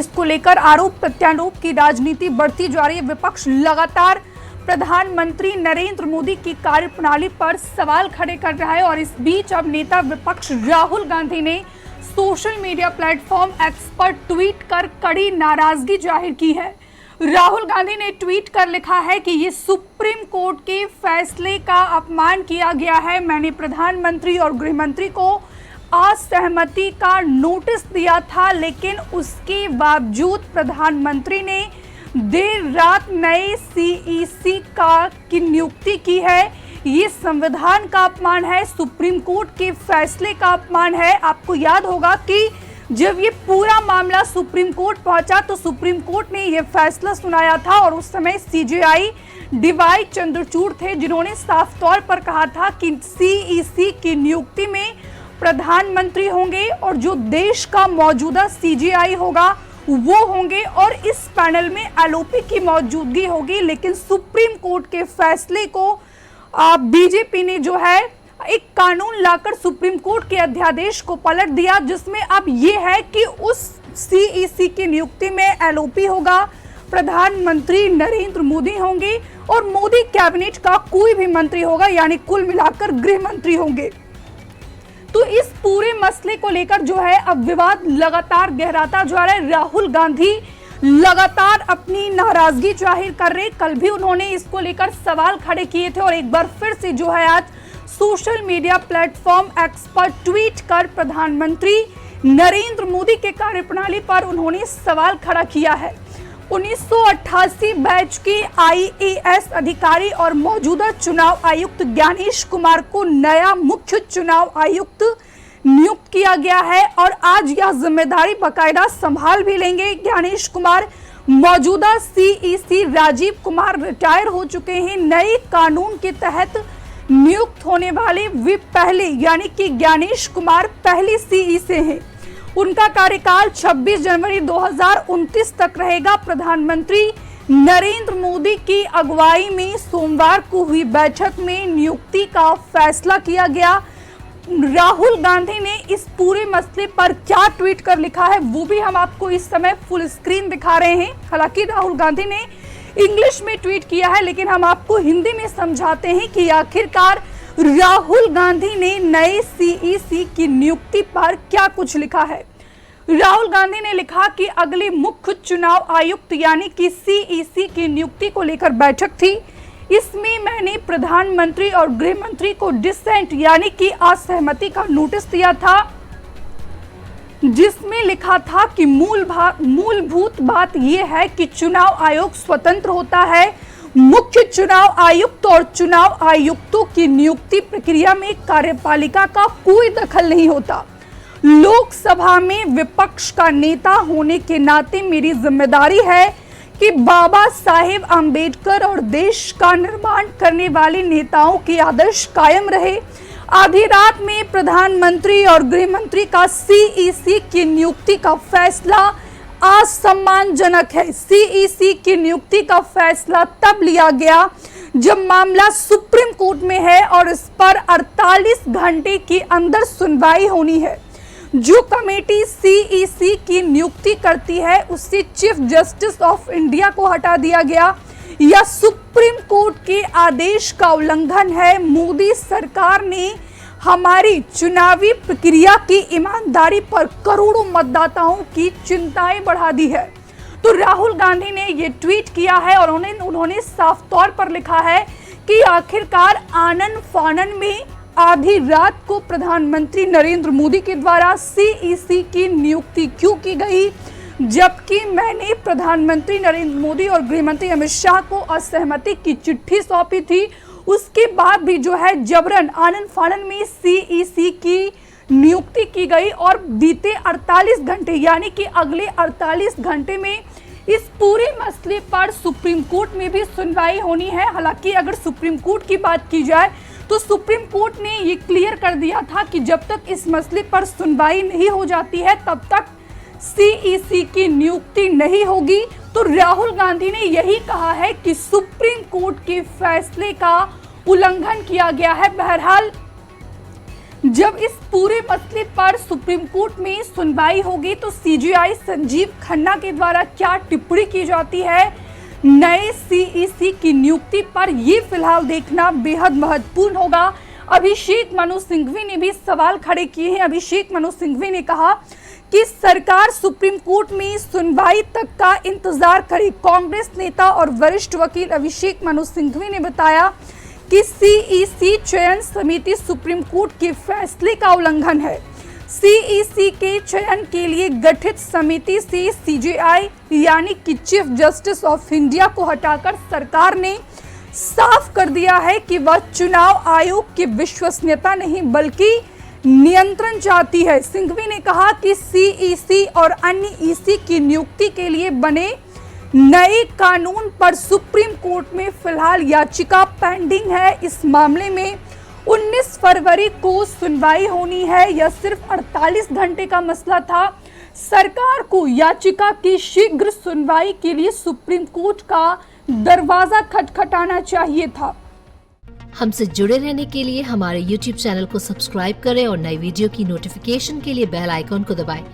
इसको लेकर आरोप प्रत्यारोप की राजनीति बढ़ती जा रही है। विपक्ष लगातार प्रधानमंत्री नरेंद्र मोदी की कार्यप्रणाली पर सवाल खड़े कर रहा है और इस बीच अब नेता विपक्ष राहुल गांधी ने सोशल मीडिया प्लेटफॉर्म एक्स पर ट्वीट कर कड़ी नाराजगी जाहिर की है। राहुल गांधी ने ट्वीट कर लिखा है कि ये सुप्रीम कोर्ट के फैसले का अपमान किया गया है। मैंने प्रधानमंत्री और गृह मंत्री को असहमति का नोटिस दिया था, लेकिन उसके बावजूद प्रधानमंत्री ने देर रात नए सीईसी की नियुक्ति की है। ये संविधान का अपमान है, सुप्रीम कोर्ट के फैसले का अपमान है। आपको याद होगा कि जब ये पूरा मामला सुप्रीम कोर्ट पहुंचा तो सुप्रीम कोर्ट ने ये फैसला सुनाया था और उस समय सीजेआई डीवाई चंद्रचूड़ थे, जिन्होंने साफ तौर पर कहा था कि सीईसी की नियुक्ति में प्रधानमंत्री होंगे और जो देश का मौजूदा सीजेआई होगा वो होंगे और इस पैनल में एलओपी की मौजूदगी होगी। लेकिन सुप्रीम कोर्ट के फैसले को बीजेपी ने जो है एक कानून लाकर सुप्रीम कोर्ट के अध्यादेश को पलट दिया, जिसमें अब ये है कि उस सीईसी की नियुक्ति में एलओपी होगा, प्रधानमंत्री नरेंद्र मोदी होंगे और मोदी कैबिनेट का कोई भी मंत्री होगा, यानी कुल मिलाकर गृह मंत्री होंगे। तो इस पूरे मसले को लेकर जो है अब विवाद लगातार गहराता जा रहा है। राहुल गांधी लगातार अपनी नाराजगी जाहिर कर रहे। कल भी उन्होंने इसको लेकर सवाल खड़े किए थे और एक बार फिर से जो है आज सोशल मीडिया प्लेटफॉर्म एक्स पर ट्वीट कर प्रधानमंत्री नरेंद्र मोदी के कार्यप्रणाली पर उन्होंने सवाल खड़ा किया है। 1988 बैच के आईएएस अधिकारी और मौजूदा चुनाव आयुक्त ज्ञानेश कुमार को नया मुख्य चुनाव आयुक्त नियुक्त किया गया है और आज यह जिम्मेदारी बाकायदा संभाल भी लेंगे। ज्ञानेश कुमार मौजूदा सीईसी राजीव कुमार रिटायर हो चुके हैं। नए कानून के तहत नियुक्त होने वाले वे पहले, यानी कि ज्ञानेश कुमार पहले सीईसी हैं। उनका कार्यकाल 26 जनवरी 2029 तक रहेगा। प्रधानमंत्री नरेंद्र मोदी की अगुवाई में सोमवार को हुई बैठक में नियुक्ति का फैसला किया गया। राहुल गांधी ने इस पूरे मसले पर क्या ट्वीट कर लिखा है वो भी हम आपको इस समय फुल स्क्रीन दिखा रहे हैं। हालांकि राहुल गांधी ने इंग्लिश में ट्वीट किया है, लेकिन हम आपको हिंदी में समझाते हैं कि आखिरकार राहुल गांधी ने नए सीईसी की नियुक्ति पर क्या कुछ लिखा है। राहुल गांधी ने लिखा कि अगले मुख्य चुनाव आयुक्त यानी कि सीईसी की नियुक्ति को लेकर बैठक थी। इसमें मैंने प्रधानमंत्री और गृह मंत्री को डिसेंट यानी कि असहमति का नोटिस दिया था, जिसमें लिखा था कि मूलभूत बात यह है कि चुनाव आयोग स्वतंत्र होता है। मुख्य चुनाव आयुक्त और चुनाव आयुक्तों की नियुक्ति प्रक्रिया में कार्यपालिका का कोई दखल नहीं होता। लोकसभा में विपक्ष का नेता होने के नाते मेरी जिम्मेदारी है कि बाबा साहेब अंबेडकर और देश का निर्माण करने वाले नेताओं के आदर्श कायम रहे। आधी रात में प्रधानमंत्री और गृह मंत्री का सीईसी की नियुक्ति का फैसला असम्मानजनक है। सीईसी की नियुक्ति का फैसला तब लिया गया जब मामला सुप्रीम कोर्ट में है और इस पर 48 घंटे के अंदर सुनवाई होनी है। जो कमेटी सीईसी की नियुक्ति करती है उससे चीफ जस्टिस ऑफ इंडिया को हटा दिया गया। यह सुप्रीम कोर्ट के आदेश का उल्लंघन है। मोदी सरकार ने हमारी चुनावी प्रक्रिया की ईमानदारी पर करोड़ों मतदाताओं की चिंताएं बढ़ा दी है। तो राहुल गांधी ने ये ट्वीट किया है और उन्होंने साफ तौर पर लिखा है कि आखिरकार आनन फानन में आधी रात को प्रधानमंत्री नरेंद्र मोदी के द्वारा सीईसी की नियुक्ति क्यों की गई, जबकि मैंने प्रधानमंत्री नरेंद्र मोदी और गृह मंत्री अमित शाह को असहमति की चिट्ठी सौंपी थी। उसके बाद भी जो है जबरन आनन फानन में सीईसी की नियुक्ति की गई और बीते 48 घंटे यानी कि अगले 48 घंटे में इस पूरे मसले पर सुप्रीम कोर्ट में भी सुनवाई होनी है। हालांकि अगर सुप्रीम कोर्ट की बात की जाए तो सुप्रीम कोर्ट ने ये क्लियर कर दिया था कि जब तक इस मसले पर सुनवाई नहीं हो जाती है तब तक सीईसी की नियुक्ति नहीं होगी। तो राहुल गांधी ने यही कहा है कि सुप्रीम कोर्ट के फैसले का उल्लंघन किया गया है। बहरहाल जब इस पूरे मसले पर सुप्रीम कोर्ट में सुनवाई होगी तो सीजेआई संजीव खन्ना के द्वारा क्या टिप्पणी की जाती है नए सीईसी की नियुक्ति पर, ये फिलहाल देखना बेहद महत्वपूर्ण होगा। अभिषेक मनु सिंघवी ने भी सवाल खड़े किए हैं। अभिषेक मनु सिंघवी ने कहा कि सरकार सुप्रीम कोर्ट में सुनवाई तक का इंतजार करे। कांग्रेस नेता और वरिष्ठ वकील अभिषेक मनु सिंघवी ने बताया कि सीईसी चयन समिति सुप्रीम कोर्ट के फैसले का उल्लंघन है। सीईसी के चयन के लिए गठित समिति से सीजेआई यानी कि चीफ जस्टिस ऑफ इंडिया को हटाकर सरकार ने साफ कर दिया है कि वह चुनाव आयोग की विश्वसनीयता नहीं बल्कि नियंत्रण चाहती है। सिंघवी ने कहा कि सीईसी और अन्य ईसी की नियुक्ति के लिए बने नए कानून पर सुप्रीम कोर्ट में फिलहाल याचिका पेंडिंग है। इस मामले में 19 फरवरी को सुनवाई होनी है। यह सिर्फ 48 घंटे का मसला था। सरकार को याचिका की शीघ्र सुनवाई के लिए सुप्रीम कोर्ट का दरवाजा खटखटाना चाहिए था। हमसे जुड़े रहने के लिए हमारे YouTube चैनल को सब्सक्राइब करें और नई वीडियो की नोटिफिकेशन के लिए बेल आइकॉन को दबाएं।